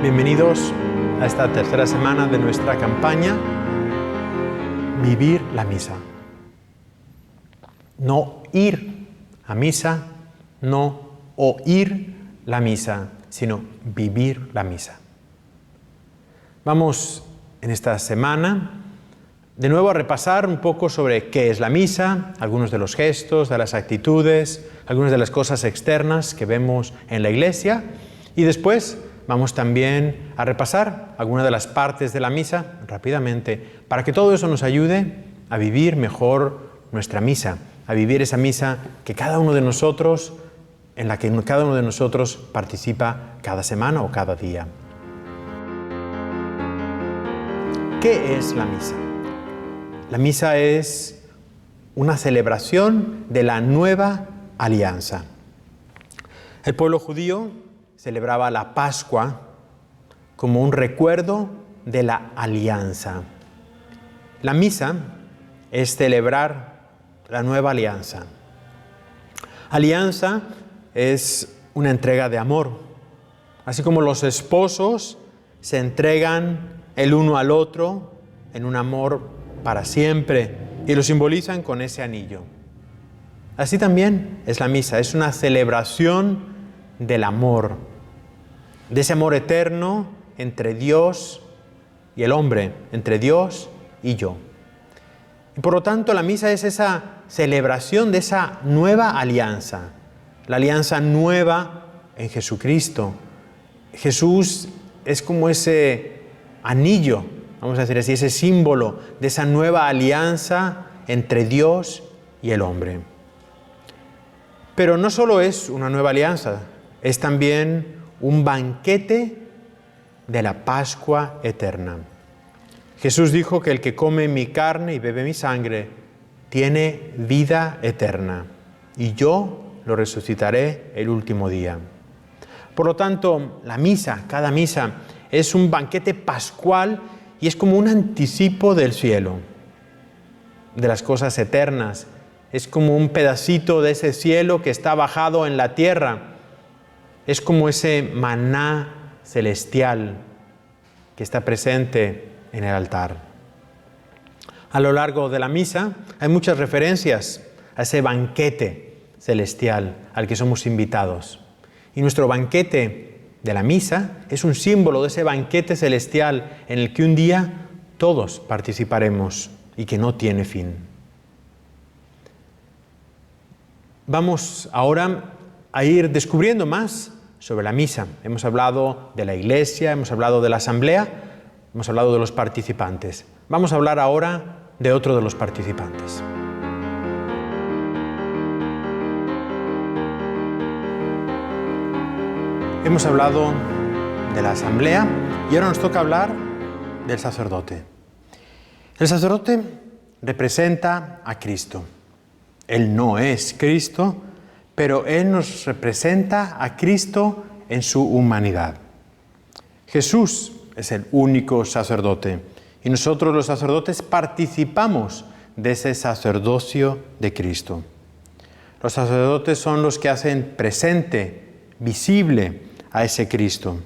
Bienvenidos a esta tercera semana de nuestra campaña Vivir la Misa. No ir a misa, no oír la misa, sino vivir la misa. Vamos en esta semana de nuevo a repasar un poco sobre qué es la misa, algunos de los gestos, de las actitudes, algunas de las cosas externas que vemos en la iglesia, y después vamos también a repasar algunas de las partes de la misa rápidamente para que todo eso nos ayude a vivir mejor nuestra misa, a vivir esa misa que cada uno de nosotros, en la que cada uno de nosotros participa cada semana o cada día. ¿Qué es la misa? La misa es una celebración de la nueva alianza. El pueblo judío celebraba la Pascua como un recuerdo de la alianza. La misa es celebrar la nueva alianza. Alianza es una entrega de amor. Así como los esposos se entregan el uno al otro en un amor para siempre y lo simbolizan con ese anillo. Así también es la misa, es una celebración del amor, de ese amor eterno entre Dios y el hombre, entre Dios y yo. Y por lo tanto la misa es esa celebración de esa nueva alianza, la alianza nueva en Jesucristo. Jesús es como ese anillo, vamos a decir así, ese símbolo de esa nueva alianza entre Dios y el hombre. Pero no solo es una nueva alianza, es también un banquete de la Pascua eterna. Jesús dijo que el que come mi carne y bebe mi sangre tiene vida eterna, y yo lo resucitaré el último día. Por lo tanto, la misa, cada misa, es un banquete pascual y es como un anticipo del cielo, de las cosas eternas. Es como un pedacito de ese cielo que está bajado en la tierra. Es como ese maná celestial que está presente en el altar. A lo largo de la misa hay muchas referencias a ese banquete celestial al que somos invitados. Y nuestro banquete de la misa es un símbolo de ese banquete celestial en el que un día todos participaremos y que no tiene fin. Vamos ahora a ir descubriendo más sobre la misa. Hemos hablado de la iglesia, hemos hablado de la asamblea, hemos hablado de los participantes. Vamos a hablar ahora de otro de los participantes. Hemos hablado de la asamblea y ahora nos toca hablar del sacerdote. El sacerdote representa a Cristo. Él no es Cristo, pero Él nos representa a Cristo en su humanidad. Jesús es el único sacerdote y nosotros los sacerdotes participamos de ese sacerdocio de Cristo. Los sacerdotes son los que hacen presente, visible a ese Cristo.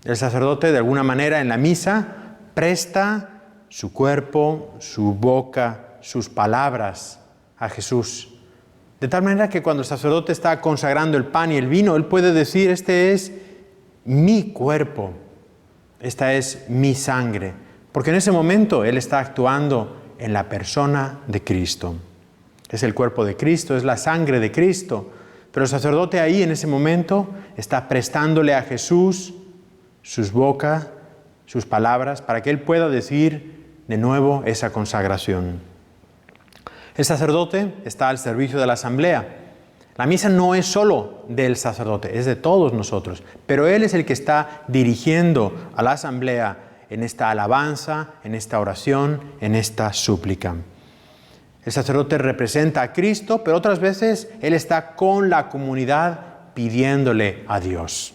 El sacerdote de alguna manera en la misa presta su cuerpo, su boca, sus palabras a Jesús. De tal manera que cuando el sacerdote está consagrando el pan y el vino, él puede decir, este es mi cuerpo, esta es mi sangre. Porque en ese momento él está actuando en la persona de Cristo. Es el cuerpo de Cristo, es la sangre de Cristo. Pero el sacerdote ahí en ese momento está prestándole a Jesús sus bocas, sus palabras, para que él pueda decir de nuevo esa consagración. El sacerdote está al servicio de la asamblea. La misa no es solo del sacerdote, es de todos nosotros, pero él es el que está dirigiendo a la asamblea en esta alabanza, en esta oración, en esta súplica. El sacerdote representa a Cristo, pero otras veces él está con la comunidad pidiéndole a Dios.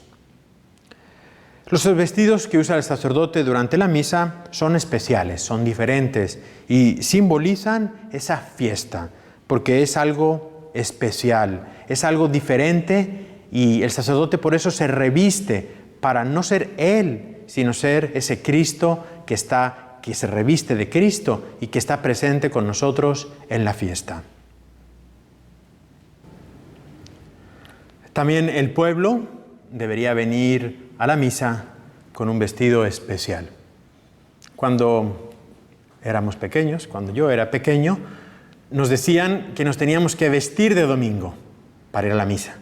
Los vestidos que usa el sacerdote durante la misa son especiales, son diferentes y simbolizan esa fiesta, porque es algo especial, es algo diferente y el sacerdote por eso se reviste para no ser él sino ser ese Cristo que se reviste de Cristo y que está presente con nosotros en la fiesta. También el pueblo debería venir a la misa con un vestido especial. Cuando éramos pequeños, cuando yo era pequeño, nos decían que nos teníamos que vestir de domingo para ir a la misa.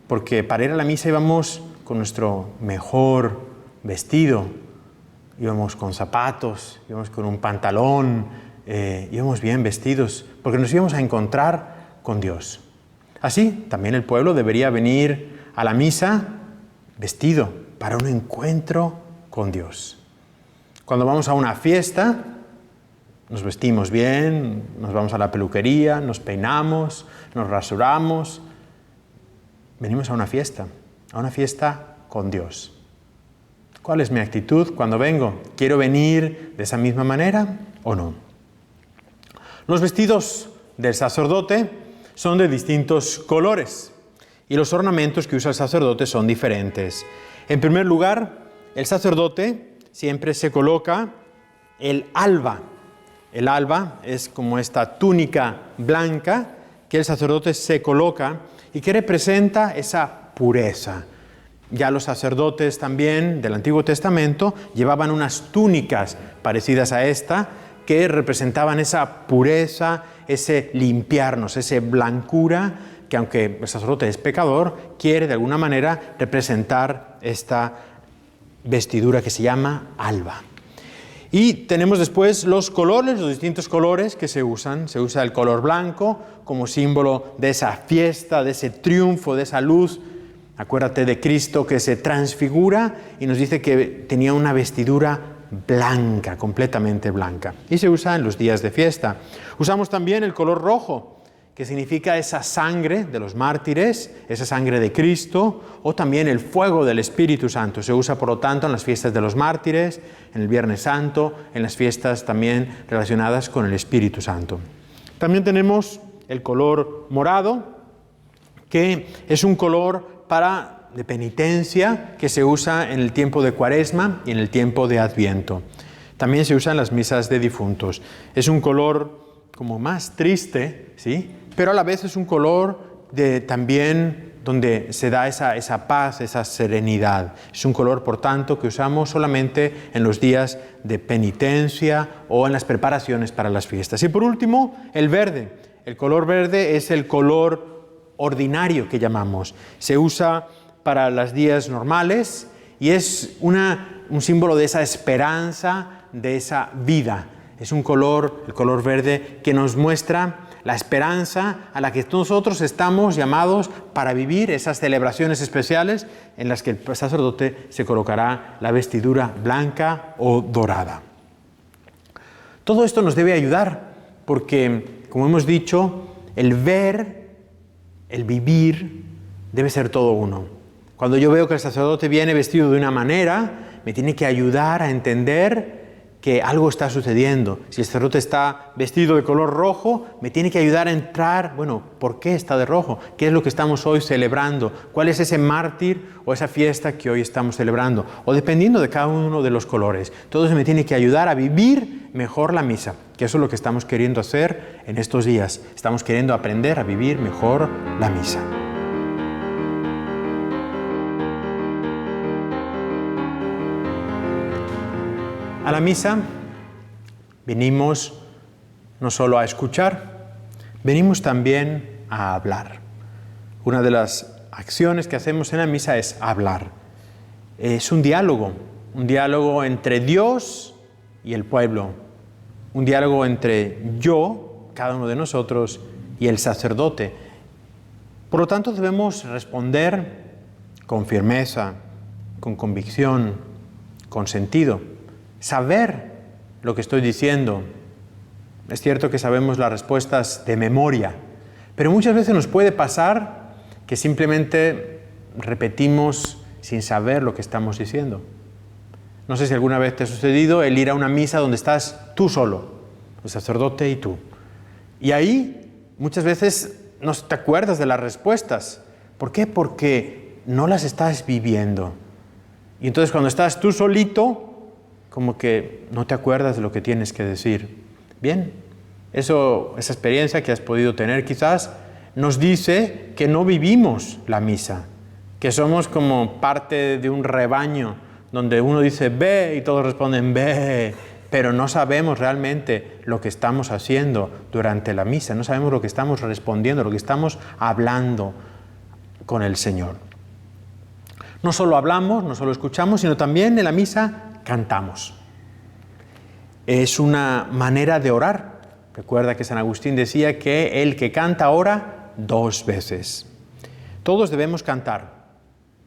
Porque para ir a la misa íbamos con nuestro mejor vestido, íbamos con zapatos, íbamos con un pantalón, íbamos bien vestidos, porque nos íbamos a encontrar con Dios. Así, también el pueblo debería venir a la misa vestido para un encuentro con Dios. Cuando vamos a una fiesta, nos vestimos bien, nos vamos a la peluquería, nos peinamos, nos rasuramos. Venimos a una fiesta con Dios. ¿Cuál es mi actitud cuando vengo? ¿Quiero venir de esa misma manera o no? Los vestidos del sacerdote son de distintos colores y los ornamentos que usa el sacerdote son diferentes. En primer lugar, el sacerdote siempre se coloca el alba. El alba es como esta túnica blanca que el sacerdote se coloca y que representa esa pureza. Ya los sacerdotes también del Antiguo Testamento llevaban unas túnicas parecidas a esta que representaban esa pureza, ese limpiarnos, esa blancura que, aunque el sacerdote es pecador, quiere de alguna manera representar esta vestidura que se llama alba. Y tenemos después los colores, los distintos colores que se usan. Se usa el color blanco como símbolo de esa fiesta, de ese triunfo, de esa luz. Acuérdate de Cristo que se transfigura y nos dice que tenía una vestidura blanca, completamente blanca. Y se usa en los días de fiesta. Usamos también el color rojo, que significa esa sangre de los mártires, esa sangre de Cristo, o también el fuego del Espíritu Santo. Se usa, por lo tanto, en las fiestas de los mártires, en el Viernes Santo, en las fiestas también relacionadas con el Espíritu Santo. También tenemos el color morado, que es un color de penitencia que se usa en el tiempo de Cuaresma y en el tiempo de Adviento. También se usa en las misas de difuntos. Es un color como más triste, ¿sí? Pero a la vez es un color también donde se da esa paz, esa serenidad. Es un color, por tanto, que usamos solamente en los días de penitencia o en las preparaciones para las fiestas. Y por último, el verde. El color verde es el color ordinario que llamamos. Se usa para los días normales y es un símbolo de esa esperanza, de esa vida. Es un color, el color verde, que nos muestra la esperanza a la que nosotros estamos llamados para vivir esas celebraciones especiales en las que el sacerdote se colocará la vestidura blanca o dorada. Todo esto nos debe ayudar porque, como hemos dicho, el ver, el vivir, debe ser todo uno. Cuando yo veo que el sacerdote viene vestido de una manera, me tiene que ayudar a entender que algo está sucediendo. Si el sacerdote está vestido de color rojo, me tiene que ayudar a entrar, ¿por qué está de rojo? ¿Qué es lo que estamos hoy celebrando? ¿Cuál es ese mártir o esa fiesta que hoy estamos celebrando? O dependiendo de cada uno de los colores. Todo eso me tiene que ayudar a vivir mejor la misa, que eso es lo que estamos queriendo hacer en estos días. Estamos queriendo aprender a vivir mejor la misa. A la misa venimos no solo a escuchar, venimos también a hablar. Una de las acciones que hacemos en la misa es hablar. Es un diálogo entre Dios y el pueblo, un diálogo entre yo, cada uno de nosotros, y el sacerdote. Por lo tanto, debemos responder con firmeza, con convicción, con sentido. Saber lo que estoy diciendo. Es cierto que sabemos las respuestas de memoria, pero muchas veces nos puede pasar que simplemente repetimos sin saber lo que estamos diciendo. No sé si alguna vez te ha sucedido el ir a una misa donde estás tú solo, el sacerdote y tú. Y ahí muchas veces no te acuerdas de las respuestas. ¿Por qué? Porque no las estás viviendo. Y entonces cuando estás tú solito, como que no te acuerdas de lo que tienes que decir. Bien, esa experiencia que has podido tener quizás nos dice que no vivimos la misa, que somos como parte de un rebaño donde uno dice ve y todos responden ve, pero no sabemos realmente lo que estamos haciendo durante la misa, no sabemos lo que estamos respondiendo, lo que estamos hablando con el Señor. No solo hablamos, no solo escuchamos, sino también en la misa cantamos. Es una manera de orar. Recuerda que San Agustín decía que el que canta ora 2 veces. Todos debemos cantar.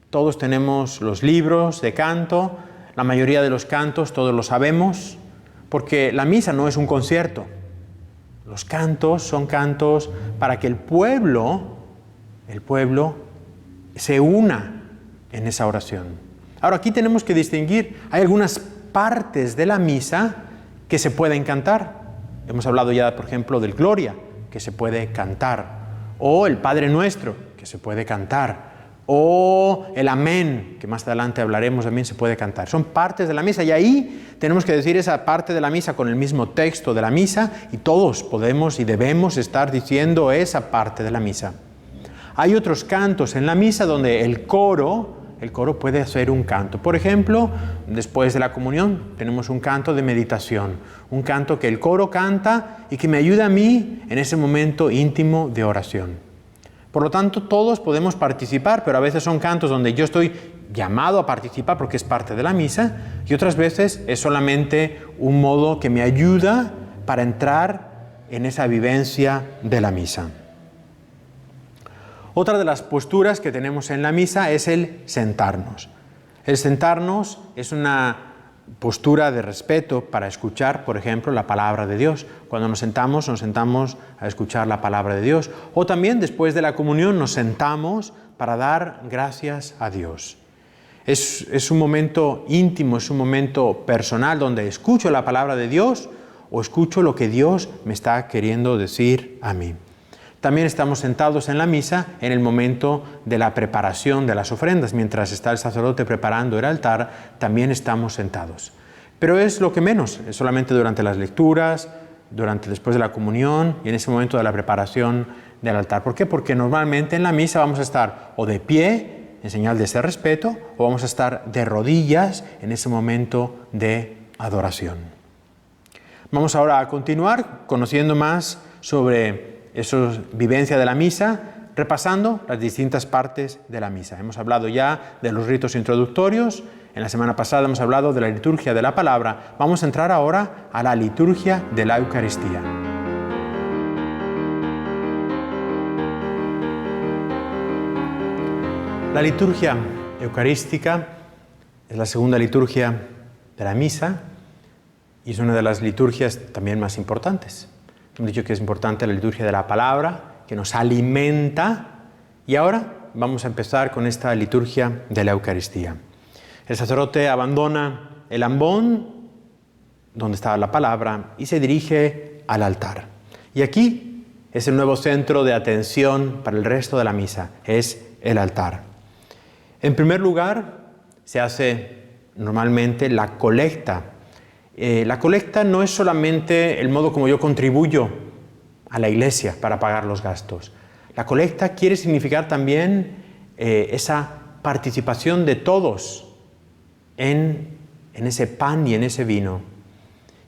Todos tenemos los libros de canto, la mayoría de los cantos todos los sabemos, porque la misa no es un concierto. Los cantos son cantos para que el pueblo se una en esa oración. Ahora, aquí tenemos que distinguir, hay algunas partes de la misa que se pueden cantar. Hemos hablado ya, por ejemplo, del Gloria, que se puede cantar, o el Padre Nuestro, que se puede cantar, o el Amén, que más adelante hablaremos, también se puede cantar. Son partes de la misa y ahí tenemos que decir esa parte de la misa con el mismo texto de la misa y todos podemos y debemos estar diciendo esa parte de la misa. Hay otros cantos en la misa donde el coro puede hacer un canto. Por ejemplo, después de la comunión tenemos un canto de meditación, un canto que el coro canta y que me ayuda a mí en ese momento íntimo de oración. Por lo tanto, todos podemos participar, pero a veces son cantos donde yo estoy llamado a participar porque es parte de la misa y otras veces es solamente un modo que me ayuda para entrar en esa vivencia de la misa. Otra de las posturas que tenemos en la misa es el sentarnos. El sentarnos es una postura de respeto para escuchar, por ejemplo, la palabra de Dios. Cuando nos sentamos a escuchar la palabra de Dios. O también después de la comunión nos sentamos para dar gracias a Dios. Es un momento íntimo, es un momento personal donde escucho la palabra de Dios o escucho lo que Dios me está queriendo decir a mí. También estamos sentados en la misa en el momento de la preparación de las ofrendas. Mientras está el sacerdote preparando el altar, también estamos sentados. Pero es lo que menos, es solamente durante las lecturas, después de la comunión y en ese momento de la preparación del altar. ¿Por qué? Porque normalmente en la misa vamos a estar o de pie, en señal de ese respeto, o vamos a estar de rodillas en ese momento de adoración. Vamos ahora a continuar conociendo más sobre esa vivencia de la misa, repasando las distintas partes de la misa. Hemos hablado ya de los ritos introductorios, en la semana pasada hemos hablado de la liturgia de la palabra. Vamos a entrar ahora a la liturgia de la Eucaristía. La liturgia eucarística es la segunda liturgia de la misa y es una de las liturgias también más importantes. Hemos dicho que es importante la liturgia de la palabra, que nos alimenta. Y ahora vamos a empezar con esta liturgia de la Eucaristía. El sacerdote abandona el ambón, donde estaba la palabra, y se dirige al altar. Y aquí es el nuevo centro de atención para el resto de la misa, es el altar. En primer lugar, se hace normalmente la colecta. La colecta no es solamente el modo como yo contribuyo a la iglesia para pagar los gastos. La colecta quiere significar también esa participación de todos en ese pan y en ese vino.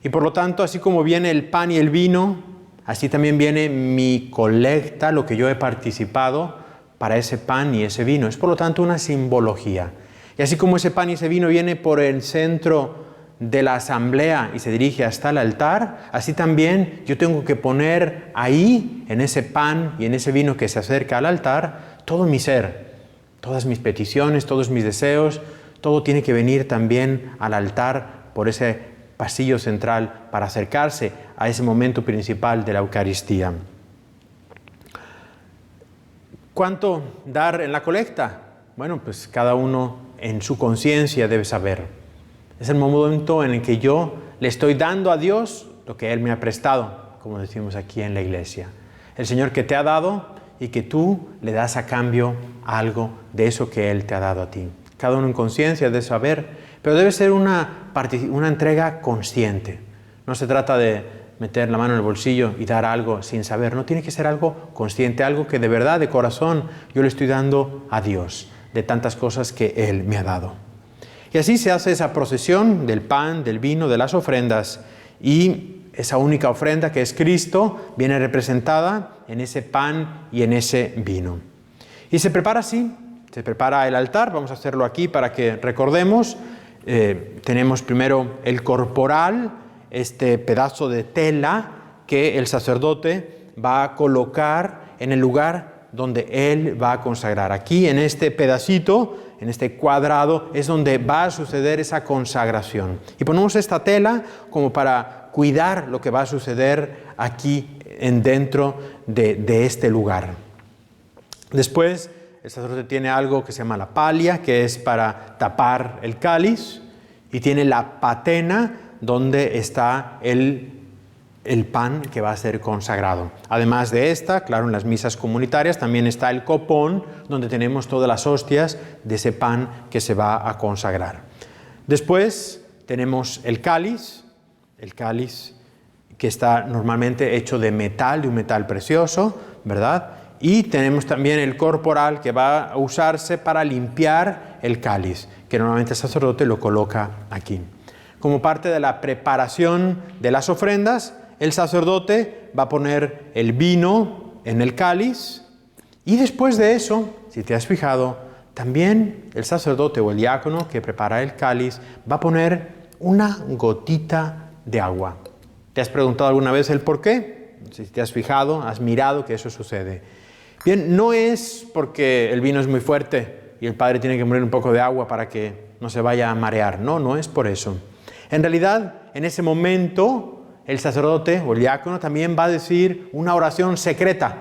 Y por lo tanto, así como viene el pan y el vino, así también viene mi colecta, lo que yo he participado para ese pan y ese vino. Es por lo tanto una simbología. Y así como ese pan y ese vino viene por el centro de la asamblea y se dirige hasta el altar, así también yo tengo que poner ahí, en ese pan y en ese vino que se acerca al altar, todo mi ser, todas mis peticiones, todos mis deseos, todo tiene que venir también al altar por ese pasillo central para acercarse a ese momento principal de la Eucaristía. ¿Cuánto dar en la colecta? Bueno, pues cada uno en su conciencia debe saber. Es el momento en el que yo le estoy dando a Dios lo que Él me ha prestado, como decimos aquí en la iglesia. El Señor que te ha dado y que tú le das a cambio algo de eso que Él te ha dado a ti. cada uno en conciencia de saber, pero debe ser una entrega consciente. No se trata de meter la mano en el bolsillo y dar algo sin saber, no, tiene que ser algo consciente, algo que de verdad, de corazón, yo le estoy dando a Dios, de tantas cosas que Él me ha dado. Y así se hace esa procesión del pan, del vino, de las ofrendas, y esa única ofrenda que es Cristo viene representada en ese pan y en ese vino. Y se prepara así, se prepara el altar, vamos a hacerlo aquí para que recordemos. Tenemos primero el corporal, este pedazo de tela que el sacerdote va a colocar en el lugar donde él va a consagrar. Aquí en este pedacito, en este cuadrado, es donde va a suceder esa consagración. Y ponemos esta tela como para cuidar lo que va a suceder aquí dentro de este lugar. Después, el sacerdote tiene algo que se llama la palia, que es para tapar el cáliz, y tiene la patena, donde está el pan que va a ser consagrado. Además de esta, claro, en las misas comunitarias también está el copón, donde tenemos todas las hostias de ese pan que se va a consagrar. Después tenemos el cáliz que está normalmente hecho de metal, de un metal precioso, ¿verdad? Y tenemos también el corporal que va a usarse para limpiar el cáliz, que normalmente el sacerdote lo coloca aquí. Como parte de la preparación de las ofrendas, el sacerdote va a poner el vino en el cáliz, y después de eso, si te has fijado, también el sacerdote o el diácono que prepara el cáliz va a poner una gotita de agua. ¿Te has preguntado alguna vez el por qué? Si te has fijado, has mirado que eso sucede. Bien, no es porque el vino es muy fuerte y el padre tiene que poner un poco de agua para que no se vaya a marear. No, no es por eso. En realidad, en ese momento, el sacerdote o el diácono también va a decir una oración secreta,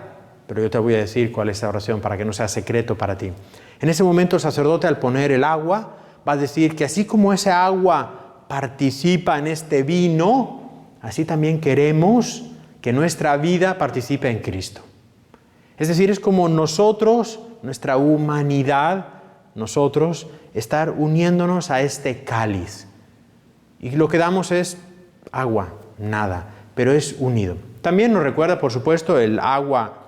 pero yo te voy a decir cuál es esa oración para que no sea secreto para ti. En ese momento, el sacerdote, al poner el agua, va a decir que así como ese agua participa en este vino, así también queremos que nuestra vida participe en Cristo. Es decir, es como nosotros, nuestra humanidad, nosotros, estar uniéndonos a este cáliz. Y lo que damos es agua, nada, pero es unido. También nos recuerda, por supuesto, el agua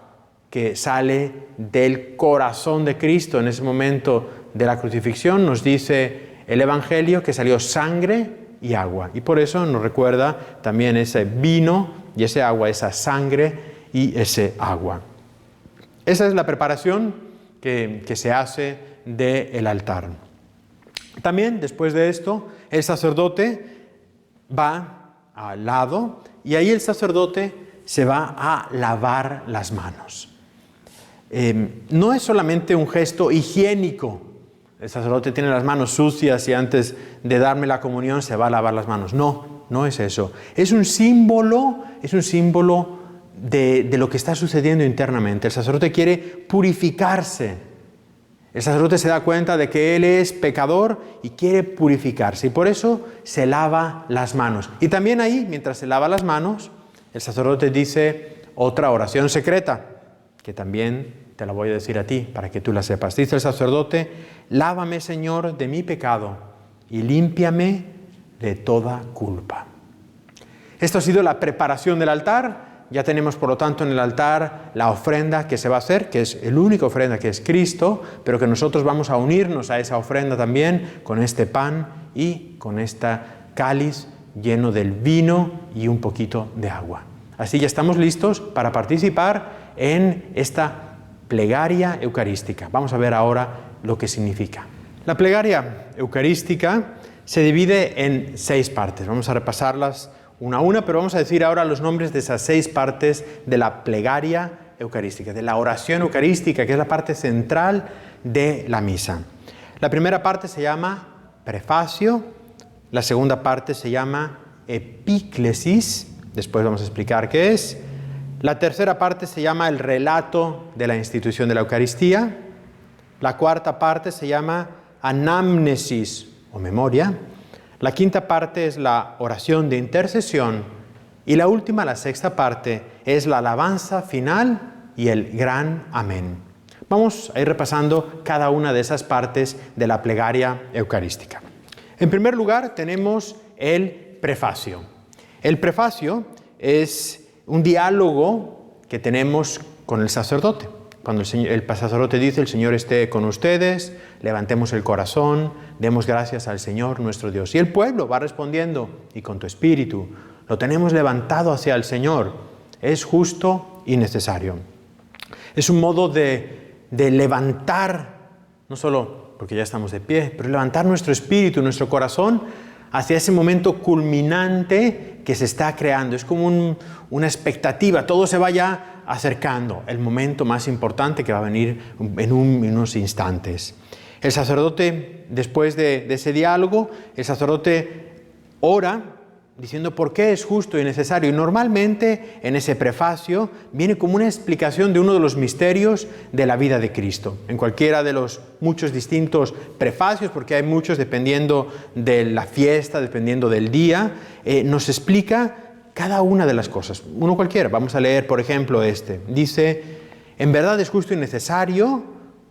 que sale del corazón de Cristo en ese momento de la crucifixión. Nos dice el Evangelio que salió sangre y agua. Y por eso nos recuerda también ese vino y ese agua, esa sangre y ese agua. Esa es la preparación que se hace del altar. También, después de esto, el sacerdote va al lado y ahí el sacerdote se va a lavar las manos. No es solamente un gesto higiénico. El sacerdote tiene las manos sucias y antes de darme la comunión se va a lavar las manos. No, no es eso. Es un símbolo de lo que está sucediendo internamente. El sacerdote quiere purificarse. El sacerdote se da cuenta de que él es pecador y quiere purificarse. Y por eso se lava las manos. Y también ahí, mientras se lava las manos, el sacerdote dice otra oración secreta, que también te la voy a decir a ti para que tú la sepas. Dice el sacerdote: lávame, Señor, de mi pecado y límpiame de toda culpa. Esto ha sido la preparación del altar. Ya tenemos, por lo tanto, en el altar la ofrenda que se va a hacer, que es la única ofrenda, que es Cristo, pero que nosotros vamos a unirnos a esa ofrenda también con este pan y con este cáliz lleno del vino y un poquito de agua. Así ya estamos listos para participar en esta plegaria eucarística. Vamos a ver ahora lo que significa. La plegaria eucarística se divide en 6 partes. Vamos a repasarlas una a una, pero vamos a decir ahora los nombres de esas 6 partes de la plegaria eucarística, de la oración eucarística, que es la parte central de la misa. La primera parte se llama prefacio, la segunda parte se llama epíclesis, después vamos a explicar qué es. La tercera parte se llama el relato de la institución de la Eucaristía. La cuarta parte se llama anamnesis o memoria. La quinta parte es la oración de intercesión y la última, la sexta parte, es la alabanza final y el gran amén. Vamos a ir repasando cada una de esas partes de la plegaria eucarística. En primer lugar, tenemos el prefacio. El prefacio es un diálogo que tenemos con el sacerdote. Cuando el sacerdote dice: el Señor esté con ustedes, levantemos el corazón, demos gracias al Señor nuestro Dios. Y el pueblo va respondiendo: y con tu espíritu, lo tenemos levantado hacia el Señor. Es justo y necesario. Es un modo de levantar, no solo porque ya estamos de pie, pero levantar nuestro espíritu, nuestro corazón hacia ese momento culminante que se está creando. Es como una expectativa, todo se vaya acercando, el momento más importante que va a venir en unos instantes. El sacerdote, después de ese diálogo, el sacerdote ora diciendo por qué es justo y necesario. Y normalmente en ese prefacio viene como una explicación de uno de los misterios de la vida de Cristo. En cualquiera de los muchos distintos prefacios, porque hay muchos dependiendo de la fiesta, dependiendo del día, nos explica cada una de las cosas. Uno cualquiera. Vamos a leer, por ejemplo, este. Dice: en verdad es justo y necesario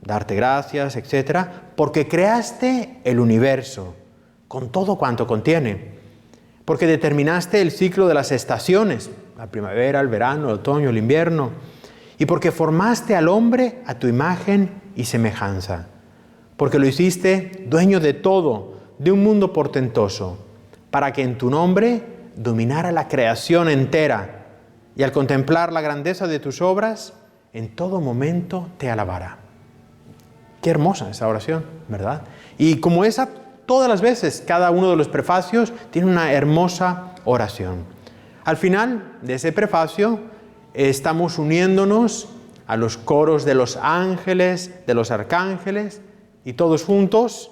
darte gracias, etc., porque creaste el universo con todo cuanto contiene. Porque determinaste el ciclo de las estaciones, la primavera, el verano, el otoño, el invierno, y porque formaste al hombre a tu imagen y semejanza, porque lo hiciste dueño de todo, de un mundo portentoso, para que en tu nombre dominara la creación entera, y al contemplar la grandeza de tus obras, en todo momento te alabara. Qué hermosa esa oración, ¿verdad? Y como esa, todas las veces, cada uno de los prefacios tiene una hermosa oración. Al final de ese prefacio estamos uniéndonos a los coros de los ángeles, de los arcángeles, y todos juntos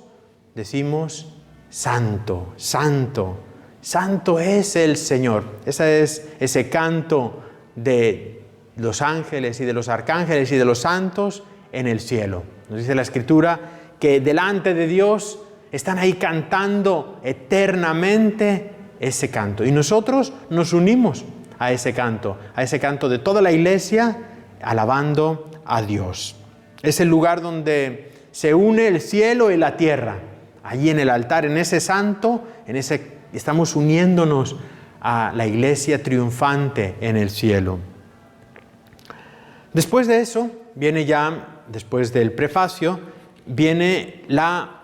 decimos: Santo, Santo, Santo es el Señor. Ese es ese canto de los ángeles y de los arcángeles y de los santos en el cielo. Nos dice la Escritura que delante de Dios están ahí cantando eternamente ese canto. Y nosotros nos unimos a ese canto de toda la Iglesia, alabando a Dios. Es el lugar donde se une el cielo y la tierra. Allí en el altar, en ese santo, estamos uniéndonos a la Iglesia triunfante en el cielo. Después de eso, después del prefacio, viene la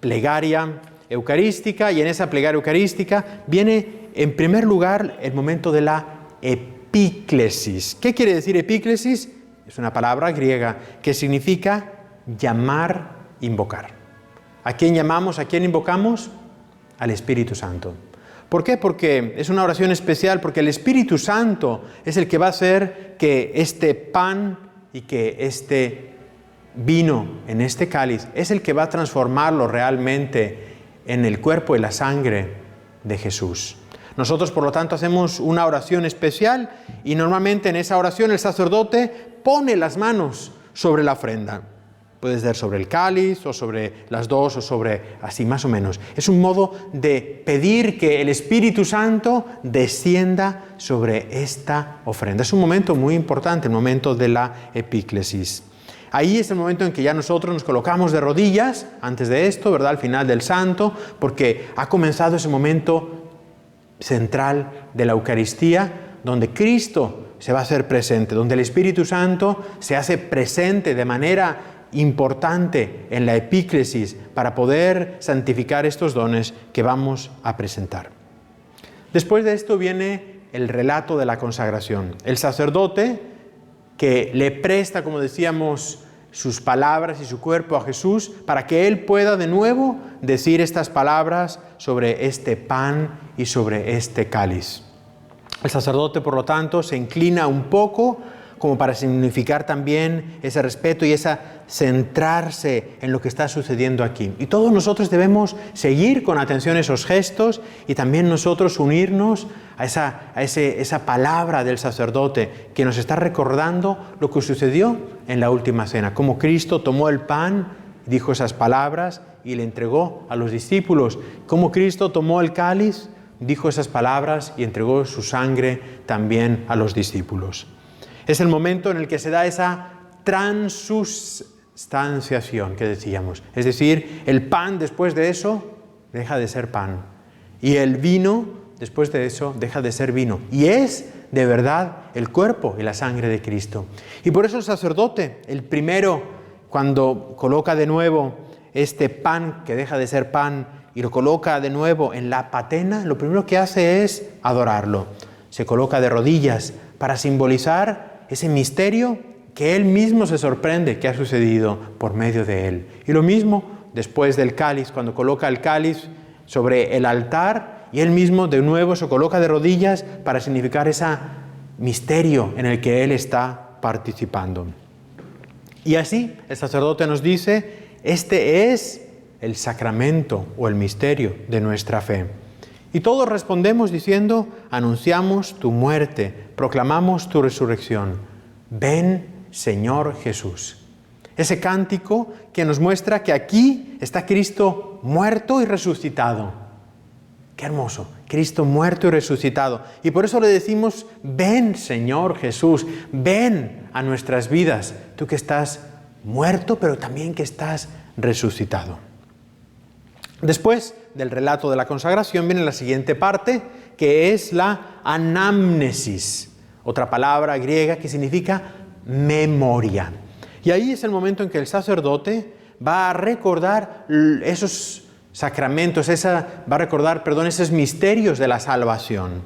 plegaria eucarística, y en esa plegaria eucarística viene en primer lugar el momento de la epíclesis. ¿Qué quiere decir epíclesis? Es una palabra griega que significa llamar, invocar. ¿A quién llamamos? ¿A quién invocamos? Al Espíritu Santo. ¿Por qué? Porque es una oración especial, porque el Espíritu Santo es el que va a hacer que este pan y que este vino en este cáliz es el que va a transformarlo realmente en el cuerpo y la sangre de Jesús. Nosotros, por lo tanto, hacemos una oración especial, y normalmente en esa oración el sacerdote pone las manos sobre la ofrenda. Puede ser sobre el cáliz o sobre las dos, o sobre así más o menos. Es un modo de pedir que el Espíritu Santo descienda sobre esta ofrenda. Es un momento muy importante, el momento de la epíclesis. Ahí es el momento en que ya nosotros nos colocamos de rodillas antes de esto, ¿verdad? Al final del santo, porque ha comenzado ese momento central de la Eucaristía, donde Cristo se va a hacer presente, donde el Espíritu Santo se hace presente de manera importante en la epíclesis para poder santificar estos dones que vamos a presentar. Después de esto viene el relato de la consagración. El sacerdote que le presta, como decíamos, sus palabras y su cuerpo a Jesús para que Él pueda de nuevo decir estas palabras sobre este pan y sobre este cáliz. El sacerdote, por lo tanto, se inclina un poco como para significar también ese respeto y esa centrarse en lo que está sucediendo aquí. Y todos nosotros debemos seguir con atención esos gestos, y también nosotros unirnos a esa palabra del sacerdote que nos está recordando lo que sucedió en la última cena, cómo Cristo tomó el pan, dijo esas palabras y le entregó a los discípulos, cómo Cristo tomó el cáliz, dijo esas palabras y entregó su sangre también a los discípulos. Es el momento en el que se da esa transustanciación que decíamos. Es decir, el pan después de eso deja de ser pan. Y el vino después de eso deja de ser vino. Y es de verdad el cuerpo y la sangre de Cristo. Y por eso el sacerdote, el primero, cuando coloca de nuevo este pan que deja de ser pan y lo coloca de nuevo en la patena, lo primero que hace es adorarlo. Se coloca de rodillas para simbolizar ese misterio que él mismo se sorprende que ha sucedido por medio de él. Y lo mismo después del cáliz, cuando coloca el cáliz sobre el altar y él mismo de nuevo se coloca de rodillas para significar ese misterio en el que él está participando. Y así el sacerdote nos dice, este es el sacramento o el misterio de nuestra fe. Y todos respondemos diciendo, anunciamos tu muerte, proclamamos tu resurrección. Ven, Señor Jesús. Ese cántico que nos muestra que aquí está Cristo muerto y resucitado. Qué hermoso, Cristo muerto y resucitado. Y por eso le decimos, ven, Señor Jesús, ven a nuestras vidas, tú que estás muerto, pero también que estás resucitado. Después del relato de la consagración viene la siguiente parte, que es la anamnesis, otra palabra griega que significa memoria. Y ahí es el momento en que el sacerdote va a recordar esos sacramentos, va a recordar, esos misterios de la salvación.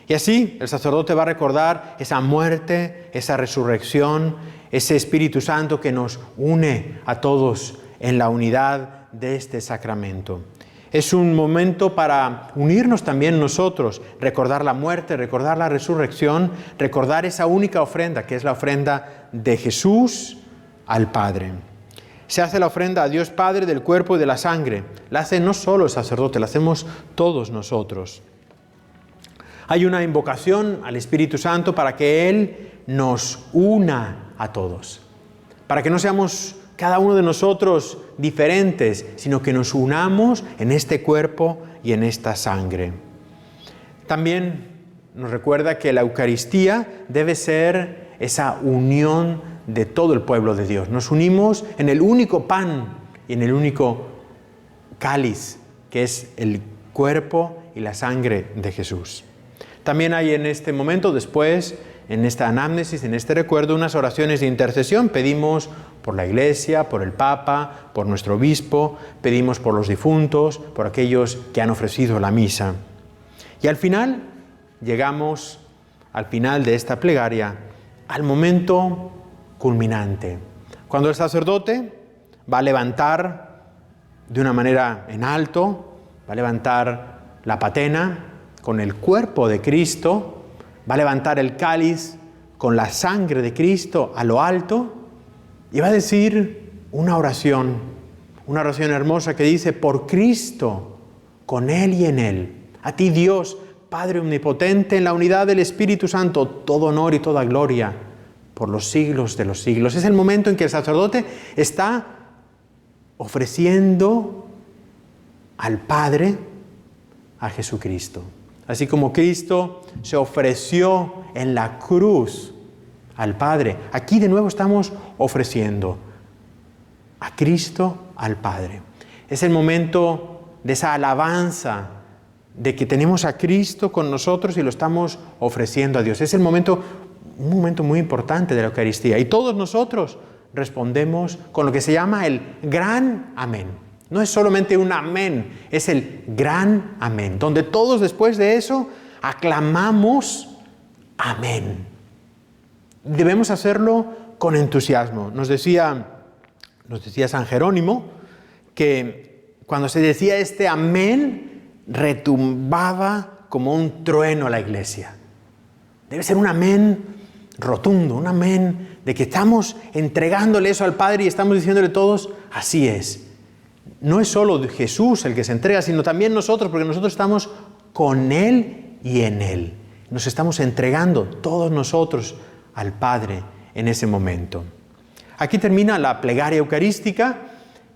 Y así el sacerdote va a recordar esa muerte, esa resurrección, ese Espíritu Santo que nos une a todos en la unidad de este sacramento. Es un momento para unirnos también nosotros, recordar la muerte, recordar la resurrección, recordar esa única ofrenda que es la ofrenda de Jesús al Padre. Se hace la ofrenda a Dios Padre del cuerpo y de la sangre. La hace no solo el sacerdote, la hacemos todos nosotros. Hay una invocación al Espíritu Santo para que Él nos una a todos. Para que no seamos cada uno de nosotros diferentes, sino que nos unamos en este cuerpo y en esta sangre. También nos recuerda que la Eucaristía debe ser esa unión de todo el pueblo de Dios. Nos unimos en el único pan y en el único cáliz, que es el cuerpo y la sangre de Jesús. También hay en este momento, después, en esta anamnesis, en este recuerdo, unas oraciones de intercesión. Pedimos por la Iglesia, por el Papa, por nuestro obispo, pedimos por los difuntos, por aquellos que han ofrecido la misa. Y al final, llegamos al final de esta plegaria, al momento culminante, cuando el sacerdote va a levantar de una manera en alto, va a levantar la patena con el cuerpo de Cristo, va a levantar el cáliz con la sangre de Cristo a lo alto y va a decir una oración hermosa que dice, por Cristo, con Él y en Él, a ti Dios, Padre omnipotente, en la unidad del Espíritu Santo, todo honor y toda gloria por los siglos de los siglos. Es el momento en que el sacerdote está ofreciendo al Padre a Jesucristo. Así como Cristo se ofreció en la cruz al Padre, aquí de nuevo estamos ofreciendo a Cristo al Padre. Es el momento de esa alabanza, de que tenemos a Cristo con nosotros y lo estamos ofreciendo a Dios. Es un momento muy importante de la Eucaristía. Y todos nosotros respondemos con lo que se llama el gran amén. No es solamente un amén, es el gran amén, donde todos después de eso aclamamos amén. Debemos hacerlo con entusiasmo. Nos decía San Jerónimo que cuando se decía este amén, retumbaba como un trueno a la iglesia. Debe ser un amén rotundo, un amén de que estamos entregándole eso al Padre y estamos diciéndole todos, así es. No es solo Jesús el que se entrega, sino también nosotros, porque nosotros estamos con Él y en Él. Nos estamos entregando todos nosotros al Padre en ese momento. Aquí termina la plegaria eucarística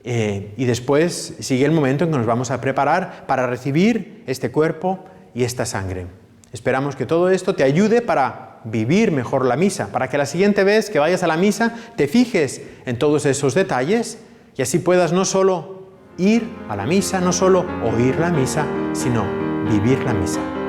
y después sigue el momento en que nos vamos a preparar para recibir este cuerpo y esta sangre. Esperamos que todo esto te ayude para vivir mejor la misa, para que la siguiente vez que vayas a la misa te fijes en todos esos detalles y así puedas no solo ir a la misa, no solo oír la misa, sino vivir la misa.